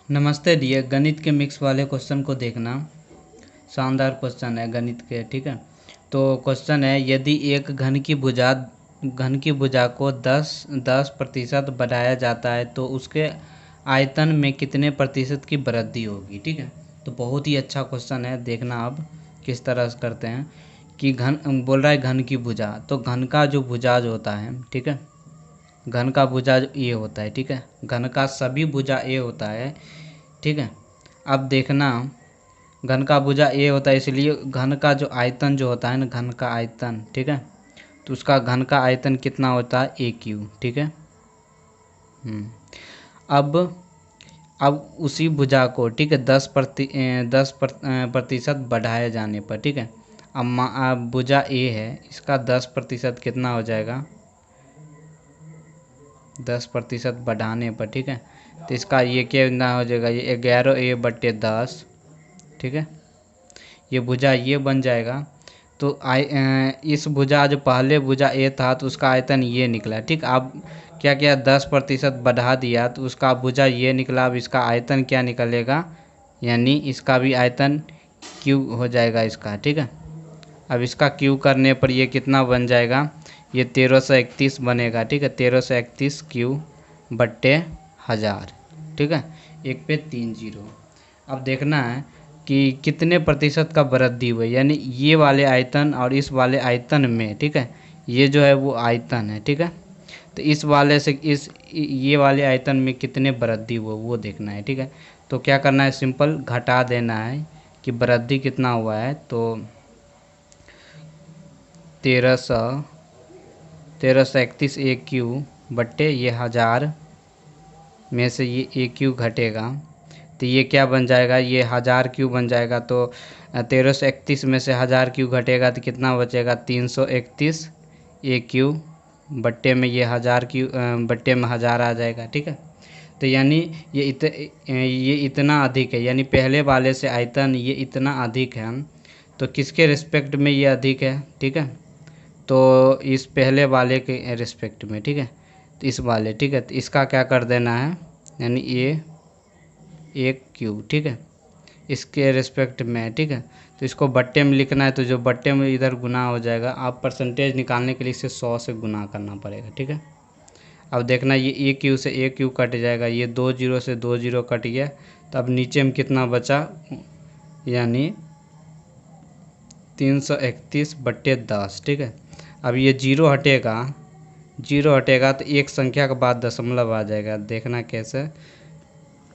नमस्ते डियर। गणित के मिक्स वाले क्वेश्चन को देखना। शानदार क्वेश्चन है गणित के, ठीक है। तो क्वेश्चन है, यदि एक घन की भुजा को 10% बढ़ाया जाता है तो उसके आयतन में कितने प्रतिशत की वृद्धि होगी, ठीक है। तो बहुत ही अच्छा क्वेश्चन है, देखना अब किस तरह से करते हैं। कि घन बोल रहा है घन की भुजा, तो घन का जो भुजा होता है, ठीक है, घन का भुजा ए होता है, ठीक है। घन का सभी भुजा ए होता है, ठीक है। अब देखना, घन का भुजा ए होता है, इसलिए घन का जो आयतन जो होता है ना, घन का आयतन, ठीक है, तो उसका घन का आयतन कितना होता है, ए क्यू, ठीक है। अब अब उसी भुजा को, ठीक है, 10% बढ़ाए जाने पर, ठीक है। अब भुजा ए है, इसका 10% कितना हो जाएगा, 10% बढ़ाने पर, ठीक है। तो इसका ये कितना हो जाएगा, ये 11a/10, ठीक है। ये भुजा ये बन जाएगा। तो इस भुजा जो पहले भुजा ए था तो उसका आयतन ये निकला, ठीक। अब क्या किया, 10% बढ़ा दिया तो उसका भुजा ये निकला। अब इसका आयतन क्या निकलेगा, यानी इसका भी आयतन क्यू हो जाएगा इसका, ठीक है। अब इसका क्यू करने पर ये कितना बन जाएगा, ये 1331 बनेगा, ठीक है। 1331 क्यू/1000, ठीक है। 1 पे 3 जीरो। अब देखना है कि कितने प्रतिशत का वृद्धि हुई, यानी ये वाले आयतन और इस वाले आयतन में, ठीक है। ये जो है वो आयतन है, ठीक है। तो इस वाले से ये वाले आयतन में कितने वृद्धि हुआ वो देखना है, ठीक है। तो क्या करना है, सिंपल घटा देना है कि वृद्धि कितना हुआ है। तो 1331 ए क्यू बट्टे ये 1000 में से ये ए क्यू घटेगा, तो ये क्या बन जाएगा, ये 1000 क्यू बन जाएगा। तो 1331 में से 1000 क्यू घटेगा तो कितना बचेगा, 331 ए क्यू बट्टे में ये 1000 क्यू बट्टे में 1000 आ जाएगा, ठीक है। तो यानी ये इतना अधिक है, यानी पहले वाले से आयतन ये इतना अधिक है। तो किसके रिस्पेक्ट में ये अधिक है, ठीक है। तो इस पहले वाले के रिस्पेक्ट में, ठीक है। तो इस वाले, ठीक है, तो इसका क्या कर देना है, यानी ये 1 क्यू, ठीक है, इसके रिस्पेक्ट में, ठीक है। तो इसको बट्टे में लिखना है, तो जो बट्टे में इधर गुना हो जाएगा। आप परसेंटेज निकालने के लिए इसे 100 से गुना करना पड़ेगा, ठीक है। अब देखना, ये ए क्यू से ए क्यू कट जाएगा, ये 2 जीरो से 2 जीरो कट गया। तो अब नीचे में कितना बचा, यानी 331/10, ठीक है। अब ये जीरो हटेगा, जीरो हटेगा तो एक संख्या के बाद दशमलव आ जाएगा, देखना कैसे,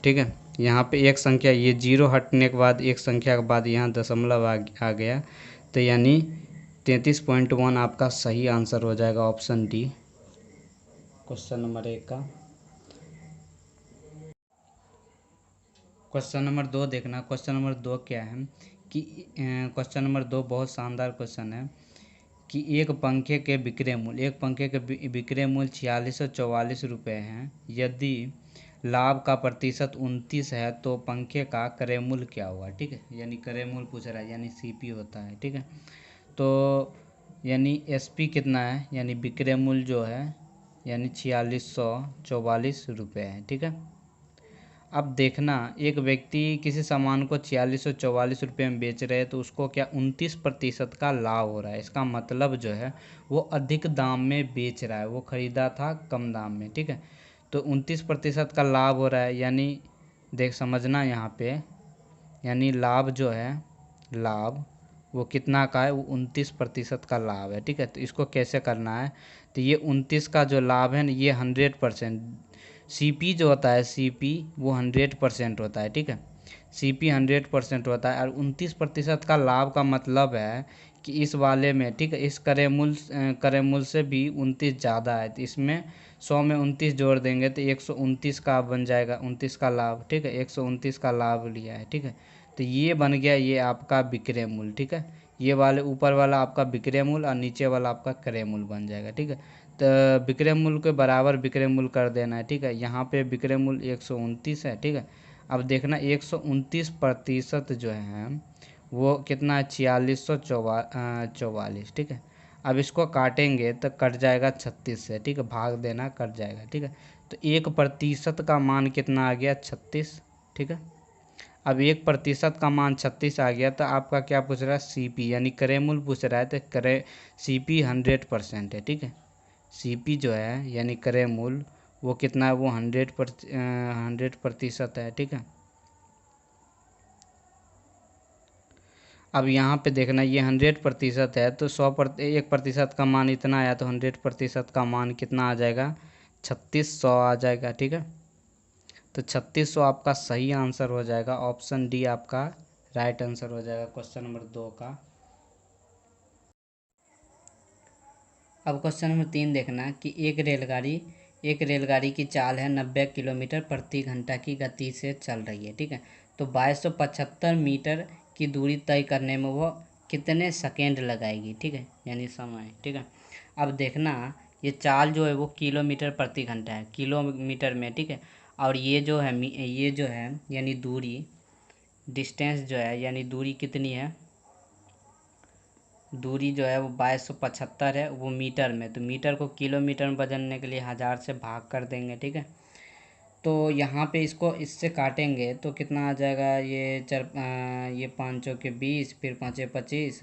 ठीक है। यहाँ पे एक संख्या, ये जीरो हटने के बाद एक संख्या के बाद यहाँ दशमलव आ गया। तो यानी 33.1 आपका सही आंसर हो जाएगा, ऑप्शन डी, क्वेश्चन नंबर 1 का। क्वेश्चन नंबर 2 देखना। क्वेश्चन नंबर 2 क्या है कि क्वेश्चन नंबर 2 बहुत शानदार क्वेश्चन है कि एक पंखे के विक्रय मूल्य 4644 हैं। यदि लाभ का प्रतिशत 29 है तो पंखे का क्रय मूल्य क्या होगा, ठीक है। यानी क्रय मूल्य पूछ रहा है, यानी सीपी होता है, ठीक है। तो यानी एसपी कितना है, यानी विक्रय मूल्य जो है, यानी 4644 है, ठीक है। अब देखना, एक व्यक्ति किसी सामान को 4644 में बेच रहे हैं तो उसको क्या 29% का लाभ हो रहा है। इसका मतलब जो है वो अधिक दाम में बेच रहा है, वो ख़रीदा था कम दाम में, ठीक है। तो 29% का लाभ हो रहा है, यानी देख समझना यहाँ पे, यानी लाभ जो है, लाभ वो कितना का है, वो 29% का लाभ है, ठीक है। तो इसको कैसे करना है, तो ये 29 का जो लाभ है ना, ये 100%, सीपी जो होता है, सीपी वो 100% होता है, ठीक है। सीपी 100% होता है, और 29% का लाभ का मतलब है कि इस वाले में, ठीक है, इस क्रय मूल्य से भी 29 ज़्यादा है। तो इसमें 100 में 29 जोड़ देंगे तो 129 का बन जाएगा, 29 का लाभ, ठीक है, 129 का लाभ लिया है, ठीक है। तो ये बन गया, ये आपका विक्रय मूल्य, ठीक है। ये वाले ऊपर वाला आपका विक्रय मूल्य और नीचे वाला आपका क्रय मूल्य बन जाएगा, ठीक है। तो विक्रय मूल्य के बराबर विक्रय मूल्य कर देना है, ठीक है। यहाँ पे विक्रय मूल्य 129 है, ठीक है। अब देखना 129% जो है वो कितना है, 4644, ठीक है। अब इसको काटेंगे तो कट जाएगा 36 से, ठीक है, भाग देना कट जाएगा, ठीक है। तो 1% का मान कितना आ गया, 36, ठीक है। अब 1% का मान 36 आ गया, तो आपका क्या पूछ रहा है, सीपी यानी क्रय मूल्य पूछ रहा है, तो क्रय सीपी 100% है, ठीक है। सीपी जो है यानी क्रय मूल्य वो कितना है, वो 100% है, ठीक है। अब यहाँ पे देखना, ये 100% है, तो 1% का मान इतना आया, तो 100% का मान कितना आ जाएगा, 3600 आ जाएगा, ठीक है। तो 3600 आपका सही आंसर हो जाएगा, ऑप्शन डी आपका राइट आंसर हो जाएगा क्वेश्चन नंबर 2 का। अब क्वेश्चन नंबर 3 देखना कि एक रेलगाड़ी की चाल है 90 किलोमीटर प्रति घंटा की गति से चल रही है, ठीक है। तो 2275 मीटर की दूरी तय करने में वो कितने सेकेंड लगाएगी, ठीक है, यानी समय, ठीक है। अब देखना, ये चाल जो है वो किलोमीटर प्रति घंटा है, किलोमीटर में, ठीक है। और ये जो है यानी दूरी, डिस्टेंस जो है यानी दूरी कितनी है, दूरी जो है वो 2275 है, वो मीटर में, तो मीटर को किलोमीटर में बदलने के लिए 1000 से भाग कर देंगे, ठीक है। तो यहाँ पे इसको इससे काटेंगे तो कितना आ जाएगा, ये 5 के 20, फिर 5 25,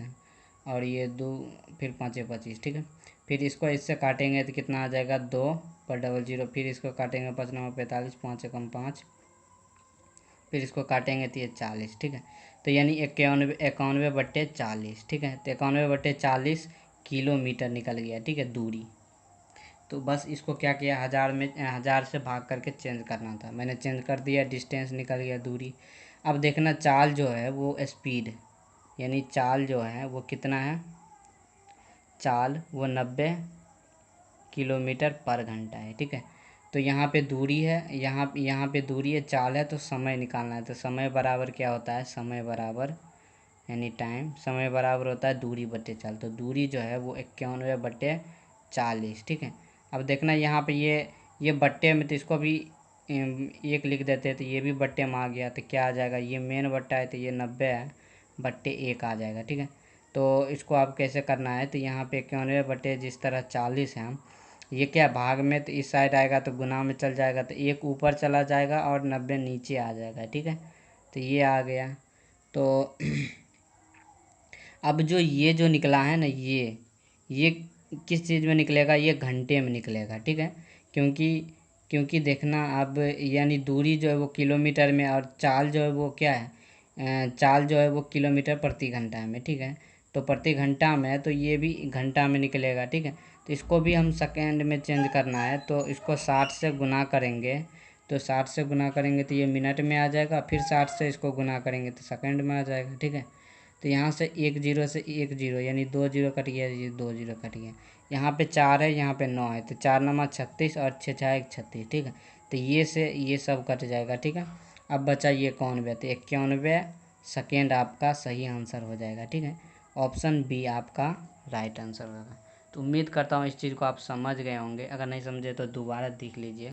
और ये 2, फिर 5 25, ठीक है। फिर इसको इससे काटेंगे तो कितना आ जाएगा, 2/00, फिर इसको काटेंगे 5×9 = 45, 5×1 = 5, फिर इसको काटेंगे तो ये 40, ठीक है। तो यानी 91/40, ठीक है। तो 91/40 किलोमीटर निकल गया, ठीक है, दूरी। तो बस इसको क्या किया, 1000 से भाग करके चेंज करना था, मैंने चेंज कर दिया, डिस्टेंस निकल गया, दूरी। अब देखना, चाल जो है वो स्पीड, यानी चाल जो है वो कितना है, चाल वो 90 किलोमीटर पर घंटा है, ठीक है। तो यहाँ पे दूरी है, यहाँ पे दूरी है, चाल है, तो समय निकालना है। तो समय बराबर क्या होता है, समय बराबर यानी टाइम, समय बराबर होता है दूरी बटे चाल। तो दूरी जो है वो 91/40, ठीक है। अब देखना यहाँ पे ये बट्टे में, तो इसको भी एक लिख देते हैं, तो ये भी बट्टे में आ गया, तो क्या आ जाएगा, ये मेन बट्टा है, तो ये 90/1 आ जाएगा, ठीक है। तो इसको आप कैसे करना है, तो यहाँ पे 91 जिस तरह 40 है, ये क्या भाग में, तो इस साइड आएगा तो गुना में चल जाएगा, तो 1 ऊपर चला जाएगा और 90 नीचे आ जाएगा, ठीक है। तो ये आ गया। तो अब ये जो निकला है ना, ये किस चीज़ में निकलेगा, ये घंटे में निकलेगा, ठीक है। क्योंकि क्योंकि देखना, अब यानी दूरी जो है वो किलोमीटर में, और चाल जो है वो क्या है, चाल जो है वो किलोमीटर प्रति घंटा में, ठीक है। तो प्रति घंटा में, तो ये भी घंटा में निकलेगा, ठीक है। तो इसको भी हम सेकेंड में चेंज करना है, तो इसको 60 से गुना करेंगे, तो 60 से गुना करेंगे तो ये मिनट में आ जाएगा, फिर 60 से इसको गुना करेंगे तो सेकंड में आ जाएगा, ठीक है। तो यहाँ से 1 0 से 1 0 यानी 2 0 कट गया, ये 2 0 कट गया। यहाँ पे 4 है, यहाँ पे 9 है, तो 4×9 = 36 और 6×6 = 36, ठीक है। तो ये सब कट जाएगा, ठीक है। अब बचा ये 91, तो 91 सेकेंड आपका सही आंसर हो जाएगा, ठीक है। ऑप्शन बी आपका राइट आंसर होगा। तो उम्मीद करता हूँ इस चीज़ को आप समझ गए होंगे, अगर नहीं समझे तो दोबारा देख लीजिए।